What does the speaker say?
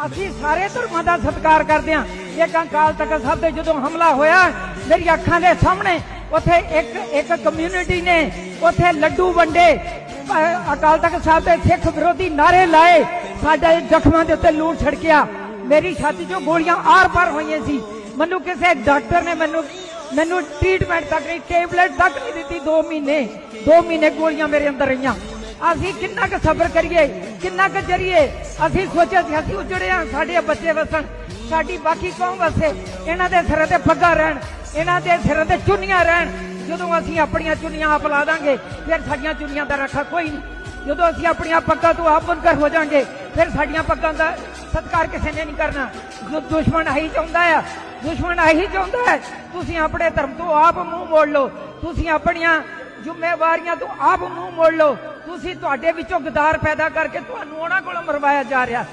ਅਸੀਂ ਸਾਰੇ ਧਰਮਾਂ ਦਾ ਸਤਿਕਾਰ ਕਰਦੇ ਹਾਂ। ਇੱਕ ਅਕਾਲ ਤਖਤ ਸਾਹਿਬ ਤੇ ਜਦੋਂ ਹਮਲਾ ਹੋਇਆ ਮੇਰੀ ਅੱਖਾਂ ਦੇ ਸਾਹਮਣੇ ਉੱਥੇ ਇੱਕ ਕਮਿਊਨਿਟੀ ਨੇ ਉੱਥੇ ਲੱਡੂ ਵੰਡੇ, ਅਕਾਲ ਤਖਤ ਸਾਹਿਬ ਤੇ ਸਿੱਖ ਵਿਰੋਧੀ ਨਾਰੇ ਲਾਏ, ਸਾਡੇ ਜ਼ਖਮਾਂ ਦੇ ਉੱਤੇ ਲੂਣ ਛਿੜਕਿਆ, ਮੇਰੀ ਛਾਤੀ 'ਚੋਂ ਗੋਲੀਆਂ ਆਰ ਪਾਰ ਹੋਈਆਂ ਸੀ। ਮੈਨੂੰ ਕਿਸੇ ਡਾਕਟਰ ਨੇ ਮੈਨੂੰ ਟ੍ਰੀਟਮੈਂਟ ਤੱਕ ਨਹੀਂ, ਟੇਬਲੇਟ ਤੱਕ ਨਹੀਂ ਦਿੱਤੀ। 2 ਮਹੀਨੇ ਗੋਲੀਆਂ ਮੇਰੇ ਅੰਦਰ ਰਹੀਆਂ। ਅਸੀਂ ਕਿੰਨਾ ਕੁ ਸਬਰ ਕਰੀਏ, ਕਿੰਨਾ ਕੁ ਜਰੀਏ। ਅਸੀਂ ਸੋਚਿਆ ਸੀ ਅਸੀਂ ਉਜੜੇ ਹਾਂ, ਸਾਡੇ ਬੱਚੇ ਵਸਣ, ਸਾਡੀ ਬਾਕੀ ਕੌਮ ਵਸੇ, ਇਹਨਾਂ ਦੇ ਸਿਰਾਂ ਤੇ ਪੱਗਾਂ ਰਹਿਣ, ਇਹਨਾਂ ਦੇ ਸਿਰਾਂ ਤੇ ਚੁੰਨੀਆਂ ਰਹਿਣ। ਜਦੋਂ ਅਸੀਂ ਆਪਣੀਆਂ ਚੁੰਨੀਆਂ ਆਪ ਲਾ ਦਾਂਗੇ ਫਿਰ ਸਾਡੀਆਂ ਚੁੰਨੀਆਂ ਦਾ ਰੱਖਾ ਕੋਈ ਨਹੀਂ। ਜਦੋਂ ਅਸੀਂ ਆਪਣੀਆਂ ਪੱਗਾਂ ਤੋਂ ਆਪ ਮੁਨਕਰ ਹੋ ਜਾਾਂਗੇ ਫਿਰ ਸਾਡੀਆਂ ਪੱਗਾਂ ਦਾ ਸਤਿਕਾਰ ਕਿਸੇ ਨੇ ਨਹੀਂ ਕਰਨਾ। ਜੋ ਦੁਸ਼ਮਣ ਆਹੀ ਚਾਹੁੰਦਾ ਆ, ਦੁਸ਼ਮਣ ਆਹੀ ਚਾਹੁੰਦਾ ਹੈ ਤੁਸੀਂ ਆਪਣੇ ਧਰਮ ਤੋਂ ਆਪ ਮੂੰਹ ਮੋੜ ਲਓ, ਤੁਸੀਂ ਆਪਣੀਆਂ ਜ਼ਿੰਮੇਵਾਰੀਆਂ ਤੋਂ ਆਪ ਮੂੰਹ ਮੋੜ ਲਓ। ਤੁਸੀਂ ਤੁਹਾਡੇ ਵਿੱਚੋਂ ਗਦਾਰ ਪੈਦਾ ਕਰਕੇ ਤੁਹਾਨੂੰ ਉਹਨਾਂ ਕੋਲੋਂ ਮਰਵਾਇਆ ਜਾ ਰਿਹਾ।